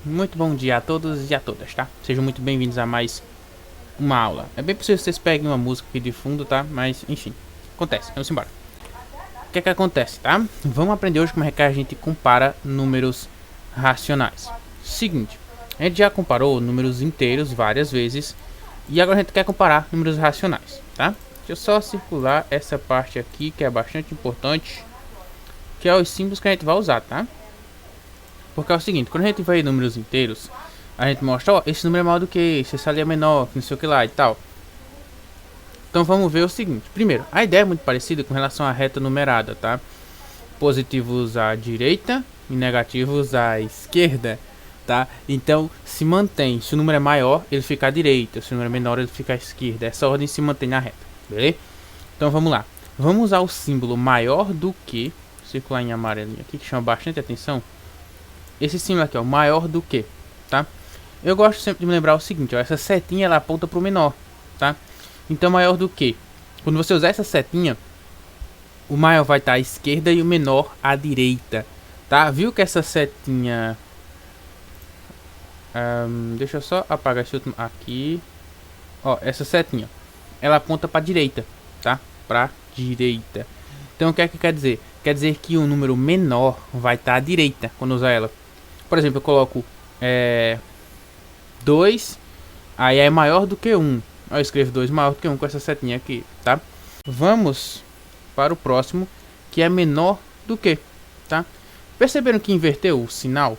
Muito bom dia a todos e a todas, tá? Sejam muito bem-vindos a mais uma aula. É bem possível que vocês peguem uma música aqui de fundo, tá? Mas, enfim, acontece. Vamos embora. O que é que acontece, tá? Vamos aprender hoje como é que a gente compara números racionais. Seguinte, a gente já comparou números inteiros várias vezes e agora a gente quer comparar números racionais, tá? Deixa eu só circular essa parte aqui que é bastante importante, que é os símbolos que a gente vai usar, tá? Porque é o seguinte, quando a gente vai em números inteiros, a gente mostra, ó, esse número é maior do que esse ali é menor, não sei o que lá e tal. Então vamos ver o seguinte. Primeiro, a ideia é muito parecida com relação à reta numerada, tá? Positivos à direita e negativos à esquerda, tá? Então se mantém, se o número é maior, ele fica à direita, se o número é menor, ele fica à esquerda. Essa ordem se mantém na reta, beleza? Então vamos lá. Vamos usar o símbolo maior do que, circular em amarelinho aqui, que chama bastante atenção. Esse símbolo aqui, ó, maior do que, tá? Eu gosto sempre de me lembrar o seguinte, ó, essa setinha ela aponta para o menor, tá? Então maior do que, quando você usar essa setinha, o maior vai estar à esquerda e o menor à direita, tá? Viu que essa setinha, deixa eu só apagar esse último aqui, ó, essa setinha, ela aponta para a direita, tá? Para direita. Então o que é que quer dizer? Quer dizer que o número menor vai estar à direita quando usar ela. Por exemplo, eu coloco 2, aí é maior do que 1. Eu escrevo 2 maior do que 1 com essa setinha aqui, tá? Vamos para o próximo, que é menor do que, tá? Perceberam que inverteu o sinal?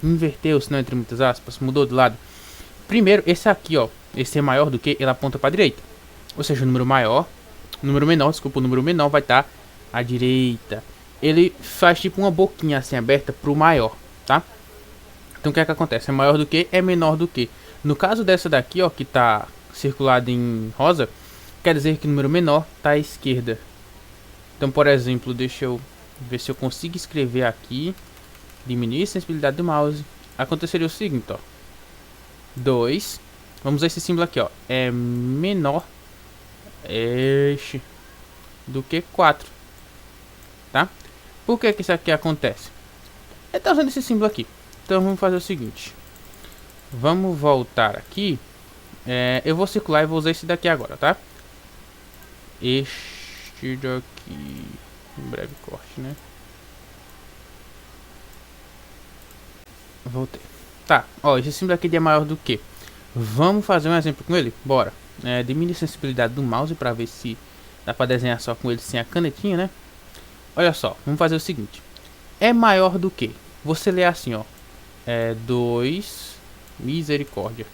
Inverteu o sinal entre muitas aspas, mudou de lado. Primeiro, esse aqui, ó, esse é maior do que, ele aponta para a direita. Ou seja, o número menor, desculpa, o número menor vai estar à direita. Ele faz tipo uma boquinha assim aberta para o maior, tá? Então o que é que acontece? É maior do que, é menor do que. No caso dessa daqui, ó, que tá circulada em rosa, quer dizer que o número menor tá à esquerda. Então, por exemplo, deixa eu ver se eu consigo escrever aqui. Diminuir a sensibilidade do mouse. Aconteceria o seguinte, ó. 2. Vamos usar esse símbolo aqui, ó. É menor do que 4. Tá? Por que isso aqui acontece? Ele tá usando esse símbolo aqui. Então vamos fazer o seguinte. Vamos voltar aqui. Eu vou circular e vou usar esse daqui agora, tá? Este daqui. Em breve corte, né? Voltei. Tá, ó, esse símbolo aqui é maior do que. Vamos fazer um exemplo com ele? Bora. Diminui a sensibilidade do mouse para ver se dá para desenhar só com ele sem a canetinha, né? Olha só, vamos fazer o seguinte. É maior do que. Você lê assim, ó. 2. Misericórdia.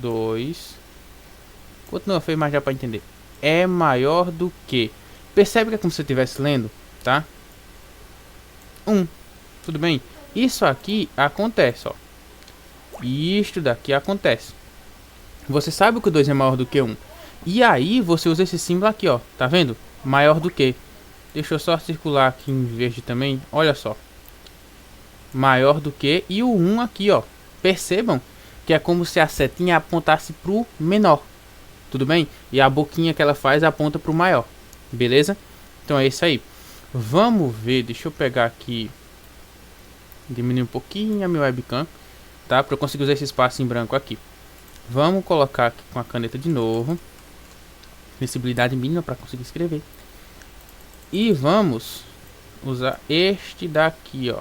2. Continua feio, mas já para entender. É maior do que. Percebe que é como se você estivesse lendo, tá? 1. Tudo bem? Isso aqui acontece, ó. Isto daqui acontece. Você sabe que o 2 é maior do que 1. E aí você usa esse símbolo aqui, ó. Tá vendo? Maior do que. Deixa eu só circular aqui em verde também. Olha só. Maior do que. E o 1 aqui, ó. Percebam que é como se a setinha apontasse pro menor. Tudo bem? E a boquinha que ela faz aponta pro maior. Beleza? Então é isso aí. Vamos ver. Deixa eu pegar aqui. Diminuir um pouquinho a minha webcam. Tá? Para eu conseguir usar esse espaço em branco aqui. Vamos colocar aqui com a caneta de novo. Sensibilidade mínima para conseguir escrever. E vamos usar este daqui, ó.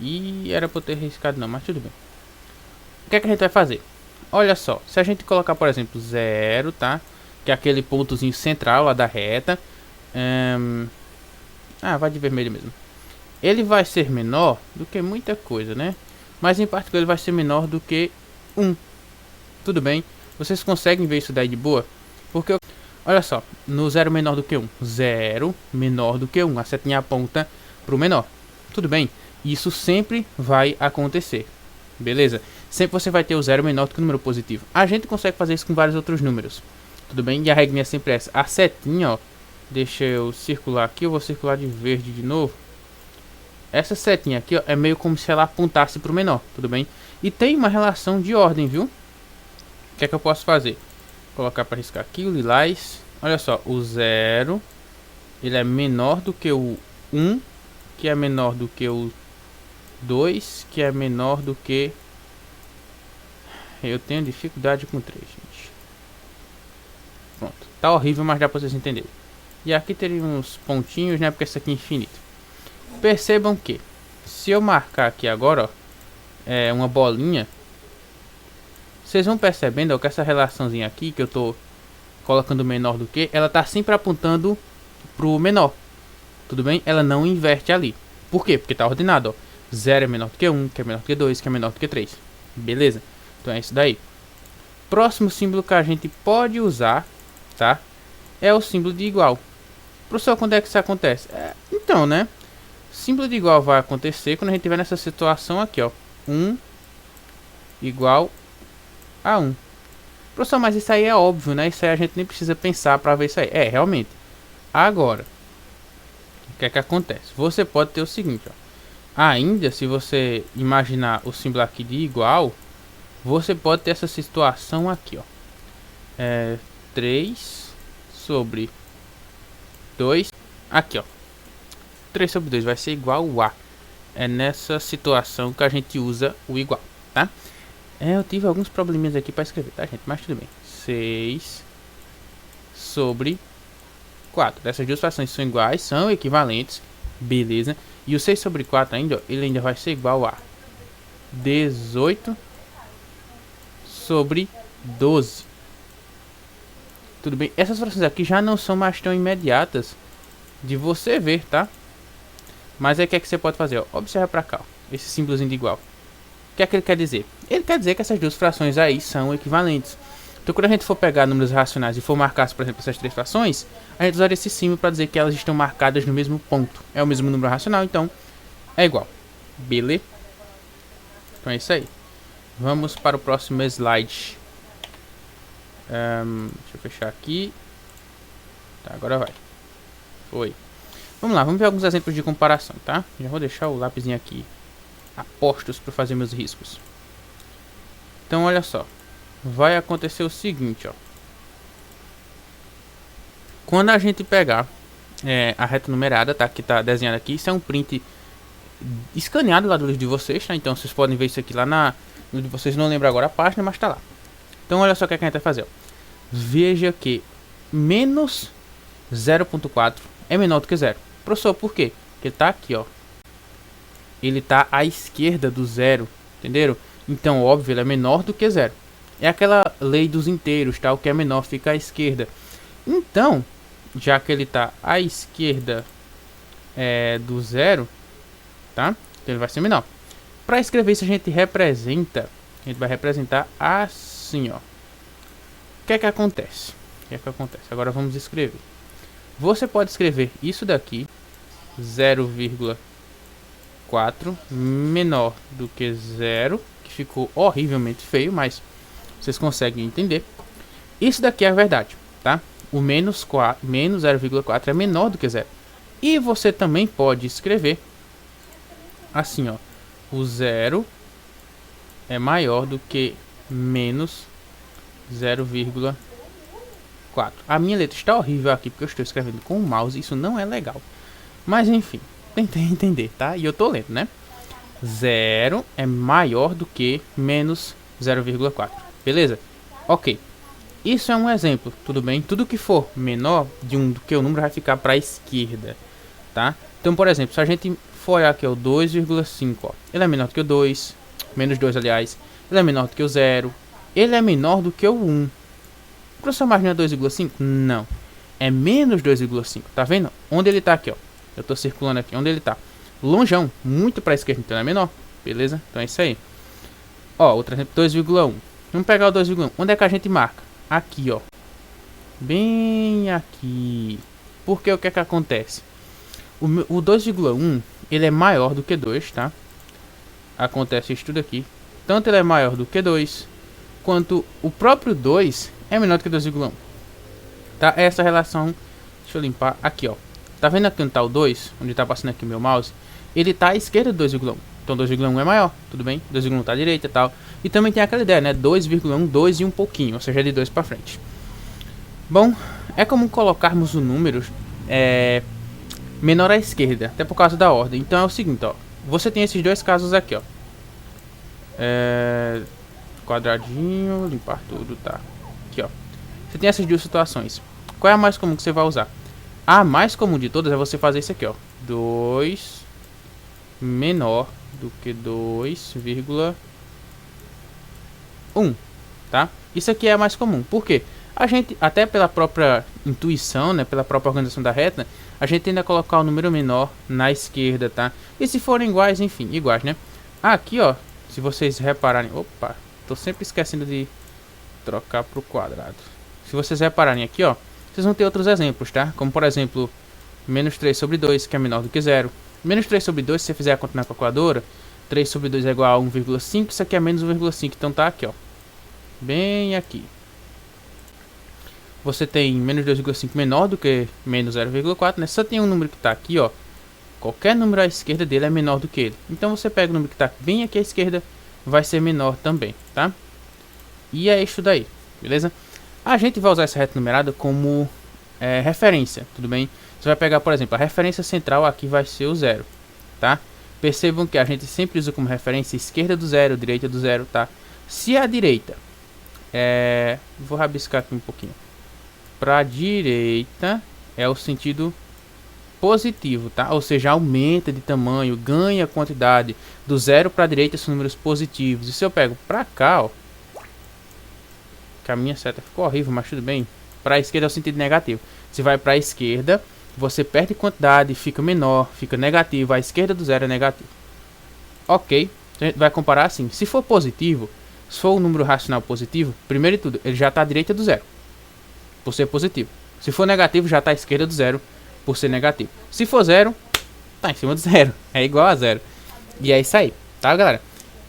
E era para eu ter riscado não, mas tudo bem. O que é que a gente vai fazer? Olha só, se a gente colocar, por exemplo, 0, tá? Que é aquele pontozinho central lá da reta. Vai de vermelho mesmo. Ele vai ser menor do que muita coisa, né? Mas em particular ele vai ser menor do que 1. Tudo bem? Vocês conseguem ver isso daí de boa? Porque, olha só, no 0 menor do que 1. 0 menor do que 1. A setinha aponta para o menor. Tudo bem? Isso sempre vai acontecer. Beleza? Sempre você vai ter o 0 menor do que o número positivo. A gente consegue fazer isso com vários outros números. Tudo bem? E a regra é sempre essa. A setinha, ó. Deixa eu circular aqui. Eu vou circular de verde de novo. Essa setinha aqui, ó, é meio como se ela apontasse para o menor. Tudo bem? E tem uma relação de ordem, viu? O que é que eu posso fazer? Colocar para riscar aqui o lilás. Olha só, o 0 ele é menor do que o 1, que é menor do que o 2 que é menor do que... Eu tenho dificuldade com 3, gente. Pronto. Tá horrível, mas dá pra vocês entenderem. E aqui teria uns pontinhos, né? Porque isso aqui é infinito. Percebam que, se eu marcar aqui agora, ó, uma bolinha, vocês vão percebendo, ó, que essa relaçãozinha aqui, que eu tô colocando menor do que, ela tá sempre apontando pro menor. Tudo bem? Ela não inverte ali. Por quê? Porque tá ordenado, ó. 0 é menor do que 1, que é menor do que 2, que é menor do que 3. Beleza? Então é isso daí. Próximo símbolo que a gente pode usar, tá? É o símbolo de igual. Professor, quando é que isso acontece? Então, né? Símbolo de igual vai acontecer quando a gente estiver nessa situação aqui, ó. 1 igual a 1. Professor, mas isso aí é óbvio, né? Isso aí a gente nem precisa pensar para ver isso aí. É, realmente. Agora, o que é que acontece? Você pode ter o seguinte, ó. Ainda, se você imaginar o símbolo aqui de igual, você pode ter essa situação aqui, ó. 3 sobre 2. Aqui, ó. 3 sobre 2 vai ser igual a. É nessa situação que a gente usa o igual, tá? Eu tive alguns probleminhas aqui para escrever, tá, gente? Mas tudo bem. 6 sobre 4. Dessas duas frações são iguais, são equivalentes. Beleza. E o 6 sobre 4 ainda, ó, ele ainda vai ser igual a 18 sobre 12. Tudo bem? Essas frações aqui já não são mais tão imediatas de você ver, tá? Mas aí o que é que você pode fazer? Ó, observa pra cá, ó, esse símbolozinho de igual. O que é que ele quer dizer? Ele quer dizer que essas duas frações aí são equivalentes. Então quando a gente for pegar números racionais e for marcar, por exemplo, essas três frações, a gente usaria esse símbolo para dizer que elas estão marcadas no mesmo ponto. É o mesmo número racional, então é igual. Beleza? Então é isso aí. Vamos para o próximo slide. Deixa eu fechar aqui. Tá, agora vai. Foi. Vamos lá, vamos ver alguns exemplos de comparação, tá? Já vou deixar o lápisinho aqui a postos para fazer meus riscos. Então olha só. Vai acontecer o seguinte, ó. Quando a gente pegar a reta numerada, tá? Que tá desenhada aqui. Isso é um print escaneado lá do livro de vocês, tá? Então vocês podem ver isso aqui lá no livro de vocês. Não lembro agora a página, mas tá lá. Então olha só o que a gente vai fazer, ó. Veja que menos 0.4 é menor do que 0. Professor, por quê? Porque tá aqui, ó. Ele tá à esquerda do zero, entenderam? Então, óbvio, ele é menor do que 0. É aquela lei dos inteiros, tá? O que é menor fica à esquerda. Então, já que ele tá à esquerda do zero, tá? Então ele vai ser menor. Para escrever isso, a gente vai representar assim, ó. O que é que acontece? Agora vamos escrever. Você pode escrever isso daqui, 0,4 menor do que 0, que ficou horrivelmente feio, mas vocês conseguem entender. Isso daqui é a verdade, tá? O menos 0,4 é menor do que 0. E você também pode escrever assim, ó. O 0 é maior do que menos 0,4. A minha letra está horrível aqui porque eu estou escrevendo com o mouse. Isso não é legal. Mas enfim, tentei entender, tá? E eu tô lendo, né? 0 é maior do que menos 0,4. Beleza? Ok. Isso é um exemplo, tudo bem? Tudo que for menor do que o número vai ficar para a esquerda, tá? Então, por exemplo, se a gente for olhar aqui o 2,5, ó, ele é menor do que o 2, menos 2, aliás. Ele é menor do que o 0. Ele é menor do que o 1. Professor, mas não é 2,5? Não. É menos 2,5. Tá vendo? Onde ele tá aqui, ó. Eu tô circulando aqui. Onde ele tá? Longeão. Muito pra esquerda. Então é menor. Beleza? Então é isso aí. Ó, outro exemplo. 2,1. Vamos pegar o 2,1. Onde é que a gente marca? Aqui, ó. Bem aqui. Porque o que é que acontece? O 2,1, ele é maior do que 2, tá? Acontece isso tudo aqui. Tanto ele é maior do que 2, quanto o próprio 2 é menor do que 2,1. Tá? Essa relação, deixa eu limpar aqui, ó. Tá vendo aqui onde tá o 2? Onde tá passando aqui o meu mouse? Ele tá à esquerda do 2,1. Então 2,1 é maior, tudo bem? 2,1 tá à direita e tal. E também tem aquela ideia, né? 2,1, 2 e um pouquinho, ou seja, de 2 pra frente. Bom, é comum colocarmos o número menor à esquerda, até por causa da ordem. Então é o seguinte, ó. você tem esses dois casos aqui, ó. Quadradinho, limpar tudo, tá. Aqui, ó. Você tem essas duas situações. Qual é a mais comum que você vai usar? A mais comum de todas é você fazer isso aqui, ó. 2 menor do que 2,1, tá? Isso aqui é a mais comum. Por quê? A gente, até pela própria intuição, né, pela própria organização da reta, a gente tende a colocar o número menor na esquerda, tá? E se forem iguais, enfim, iguais, né? Aqui, ó, se vocês repararem... Opa, tô sempre esquecendo de trocar pro quadrado. Se vocês repararem aqui, ó, vocês vão ter outros exemplos, tá? Como, por exemplo, menos 3 sobre 2, que é menor do que 0. Menos 3 sobre 2, se você fizer a conta na calculadora, 3 sobre 2 é igual a 1,5, isso aqui é menos 1,5, então tá aqui, ó. Bem aqui. Você tem menos 2,5 menor do que menos 0,4, né? Só tem um número que tá aqui, ó. Qualquer número à esquerda dele é menor do que ele. Então você pega o número que tá bem aqui à esquerda, vai ser menor também, tá? E é isso daí, beleza? A gente vai usar essa reta numerada como referência, tudo bem? Você vai pegar, por exemplo, a referência central aqui vai ser o 0, tá? Percebam que a gente sempre usa como referência esquerda do 0, direita do 0, tá? Se a direita vou rabiscar aqui um pouquinho. Para a direita é o sentido positivo, tá? Ou seja, aumenta de tamanho, ganha quantidade. Do 0 para a direita são números positivos. E se eu pego para cá, ó, que a minha seta ficou horrível, mas tudo bem. Para a esquerda é o sentido negativo. Se vai para a esquerda, você perde quantidade, fica menor, fica negativo. A esquerda do 0 é negativo. Ok, a gente vai comparar assim. Se for positivo, se for um número racional positivo, primeiro de tudo, ele já está à direita do 0, por ser positivo. Se for negativo, já está à esquerda do 0, por ser negativo. Se for 0, tá em cima do 0, é igual a 0. E é isso aí, tá, galera?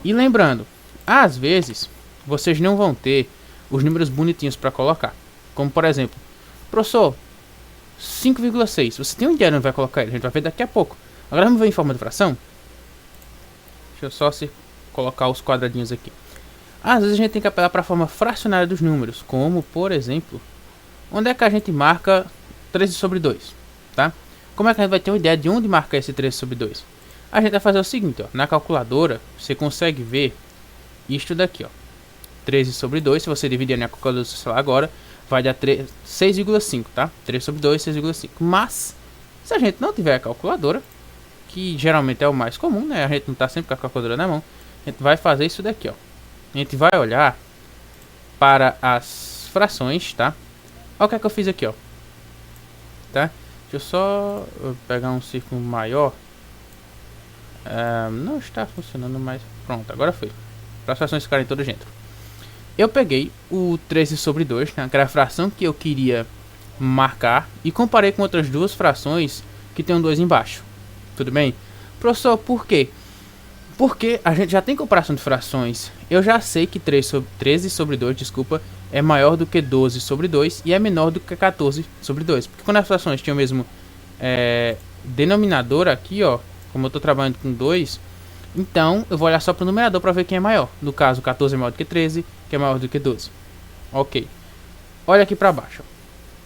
E lembrando, às vezes, vocês não vão ter os números bonitinhos para colocar. Como, por exemplo, professor, 5,6. Você tem uma ideia de onde vai colocar ele? A gente vai ver daqui a pouco. Agora vamos ver em forma de fração? Deixa eu só colocar os quadradinhos aqui. Às vezes a gente tem que apelar para a forma fracionária dos números. Como, por exemplo, onde é que a gente marca 13 sobre 2? Tá? Como é que a gente vai ter uma ideia de onde marcar esse 13 sobre 2? A gente vai fazer o seguinte, ó. Na calculadora, você consegue ver isto daqui, ó. 13 sobre 2, se você dividir na calculadora do seu celular agora, vai dar 6,5, tá? 3 sobre 2, 6,5. Mas, se a gente não tiver a calculadora, que geralmente é o mais comum, né? A gente não tá sempre com a calculadora na mão. A gente vai fazer isso daqui, ó. A gente vai olhar para as frações, tá? Olha o que é que eu fiz aqui, ó. Tá? Deixa eu só pegar um círculo maior. Não está funcionando, mas pronto, agora foi. Para as frações ficarem todas dentro. Eu peguei o 13 sobre 2, né, que era a fração que eu queria marcar, e comparei com outras duas frações que tem um 2 embaixo. Tudo bem? Professor, por quê? Porque a gente já tem comparação de frações. Eu já sei que 13 sobre 2, desculpa, é maior do que 12 sobre 2 e é menor do que 14 sobre 2. Porque quando as frações tinham o mesmo denominador aqui, ó, como eu estou trabalhando com 2, então eu vou olhar só para o numerador para ver quem é maior. No caso, 14 é maior do que 13, que é maior do que 12. Ok. Olha aqui para baixo.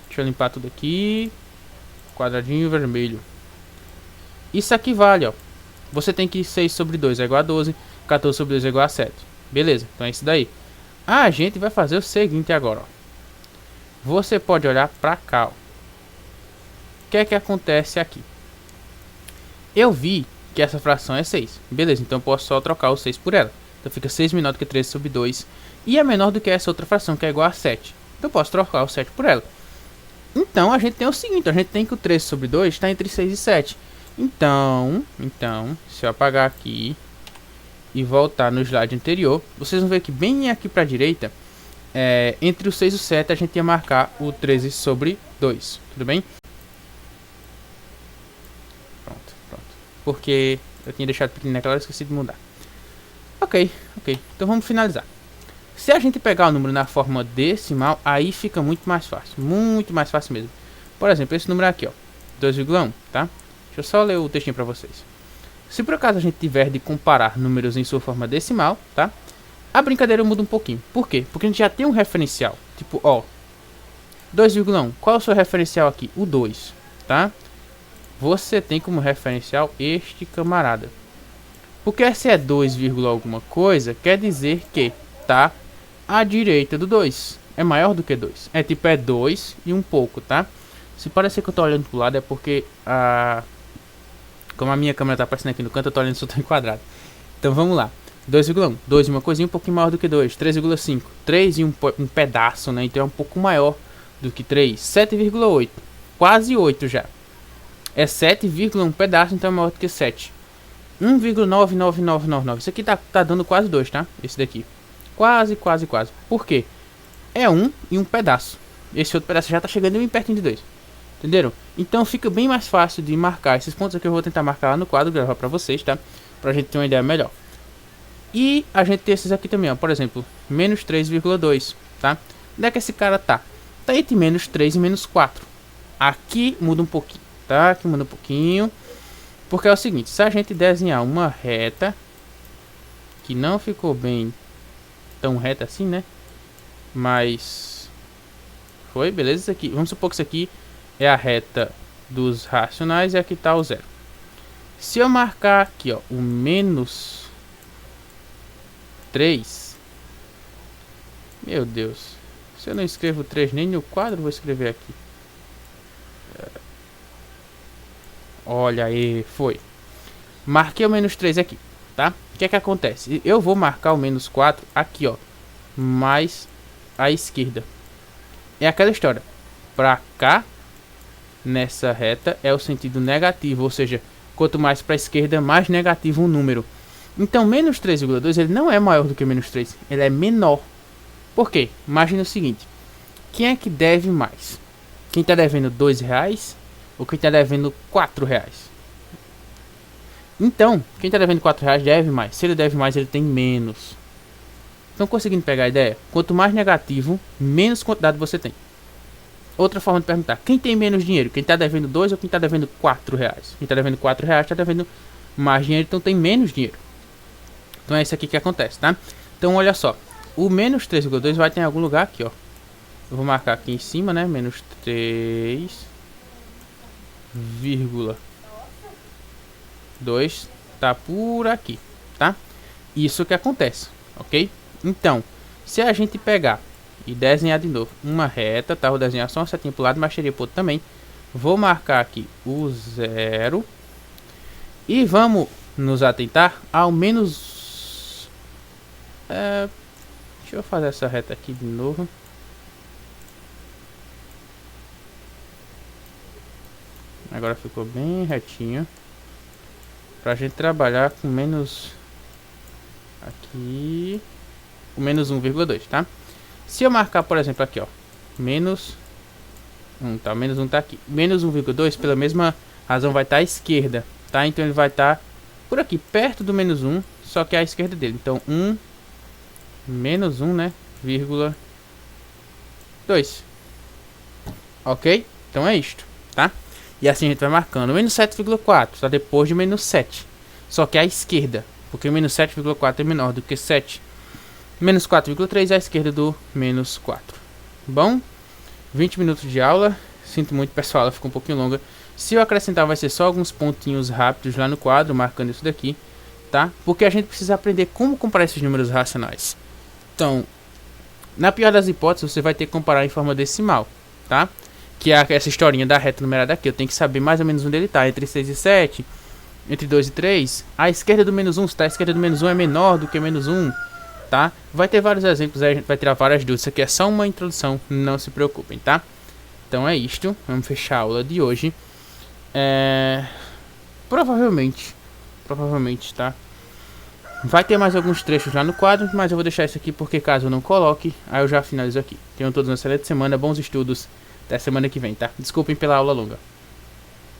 Deixa eu limpar tudo aqui. Quadradinho vermelho. Isso aqui vale, ó. Você tem que 6 sobre 2 é igual a 12, 14 sobre 2 é igual a 7. Beleza, então é isso daí. A gente vai fazer o seguinte agora, ó. Você pode olhar pra cá, ó. O que é que acontece aqui? Eu vi que essa fração é 6. Beleza, então eu posso só trocar o 6 por ela. Então fica 6 menor do que 13 sobre 2. E é menor do que essa outra fração, que é igual a 7. Então eu posso trocar o 7 por ela. Então a gente tem o seguinte, a gente tem que o 13 sobre 2 está entre 6 e 7. Então, se eu apagar aqui e voltar no slide anterior, vocês vão ver que bem aqui para a direita, entre o 6 e o 7, a gente ia marcar o 13 sobre 2, tudo bem? Pronto. Porque eu tinha deixado pequeno naquela hora, esqueci de mudar. Ok, então vamos finalizar. Se a gente pegar o número na forma decimal, aí fica muito mais fácil mesmo. Por exemplo, esse número aqui, ó, 2,1, tá? Deixa eu só ler o textinho para vocês. Se por acaso a gente tiver de comparar números em sua forma decimal, tá? A brincadeira muda um pouquinho. Por quê? Porque a gente já tem um referencial. Tipo, ó, 2,1. Qual é o seu referencial aqui? O 2, tá? Você tem como referencial este camarada. Porque se é 2, alguma coisa, quer dizer que tá à direita do 2. É maior do que 2. É tipo, é 2 e um pouco, tá? Se parecer que eu tô olhando pro lado é porque como a minha câmera tá aparecendo aqui no canto, eu tô olhando só em quadrado. Então vamos lá. 2,1. 2 uma coisinha um pouquinho maior do que 2. 3,5. 3 e um pedaço, né? Então é um pouco maior do que 3. 7,8. Quase 8 já. É 7, um pedaço, então é maior do que 7. 1,99999. Isso aqui tá dando quase 2, tá? Esse daqui. Quase. Por quê? É 1 e um pedaço. Esse outro pedaço já tá chegando bem pertinho de 2. Entenderam? Então fica bem mais fácil de marcar esses pontos aqui. Eu vou tentar marcar lá no quadro, gravar pra vocês, tá? Pra gente ter uma ideia melhor. E a gente tem esses aqui também, ó. Por exemplo, menos 3,2, tá? Onde é que esse cara tá? Tá entre menos 3 e menos 4. Aqui muda um pouquinho, tá? Aqui muda um pouquinho. Porque é o seguinte, se a gente desenhar uma reta, que não ficou bem tão reta assim, né? Mas foi, beleza? Isso aqui, vamos supor que isso aqui é a reta dos racionais e aqui tá o zero. Se eu marcar aqui, ó, o menos 3. Meu Deus. Se eu não escrevo 3 nem no quadro, vou escrever aqui. Olha aí, foi. Marquei o menos 3 aqui, tá? O que é que acontece? Eu vou marcar o menos 4 aqui, ó. Mais à esquerda. É aquela história. Pra cá, nessa reta, é o sentido negativo. Ou seja, quanto mais pra esquerda, mais negativo o número. Então, menos 3,2 ele não é maior do que menos 3. Ele é menor. Por quê? Imagina o seguinte. Quem é que deve mais? Quem está devendo R$2 ou quem está devendo R$4? Então, quem está devendo R$4 deve mais. Se ele deve mais, ele tem menos. Estão conseguindo pegar a ideia? Quanto mais negativo, menos quantidade você tem. Outra forma de perguntar. Quem tem menos dinheiro? Quem está devendo 2 ou quem está devendo R$4? Quem está devendo R$4 está devendo mais dinheiro, então tem menos dinheiro. Então é isso aqui que acontece, tá? Então olha só. O menos 3,2 vai ter em algum lugar aqui, ó. Eu vou marcar aqui em cima, né? Menos 3,2 tá por aqui, tá? Isso que acontece, ok? Então, se a gente pegar e desenhar de novo uma reta, tá? Vou desenhar só uma setinha pro lado, mas seria pro outro também. Vou marcar aqui o 0. E vamos nos atentar ao menos... deixa eu fazer essa reta aqui de novo. Agora ficou bem retinho. Pra gente trabalhar com menos... Aqui... O menos 1,2, tá? Se eu marcar, por exemplo, aqui, ó. Menos 1, tá? Menos 1 tá aqui. Menos 1,2, pela mesma razão, vai estar à esquerda, tá? Então ele vai estar por aqui, perto do menos 1, só que à esquerda dele. Então 1... menos 1, né? Vírgula 2. Ok? Então é isto, tá? E assim a gente vai marcando. Menos 7,4 tá depois de menos 7. Só que à esquerda. Porque menos 7,4 é menor do que 7. Menos 4,3 é à esquerda do menos 4. Bom? 20 minutos de aula. Sinto muito, pessoal, ela ficou um pouquinho longa. Se eu acrescentar, vai ser só alguns pontinhos rápidos lá no quadro, marcando isso daqui, tá? Porque a gente precisa aprender como comparar esses números racionais. Então, na pior das hipóteses, você vai ter que comparar em forma decimal, tá? Que é essa historinha da reta numerada aqui. Eu tenho que saber mais ou menos onde ele está. Entre 6 e 7, entre 2 e 3. A esquerda do menos 1, se tá, a esquerda do menos 1 é menor do que menos 1, tá? Vai ter vários exemplos aí, a gente vai tirar várias dúvidas. Isso aqui é só uma introdução, não se preocupem, tá? Então é isto. Vamos fechar a aula de hoje. Provavelmente, tá? Vai ter mais alguns trechos lá no quadro, mas eu vou deixar isso aqui porque caso eu não coloque, aí eu já finalizo aqui. Tenham todos uma excelente semana, bons estudos. Até semana que vem, tá? Desculpem pela aula longa.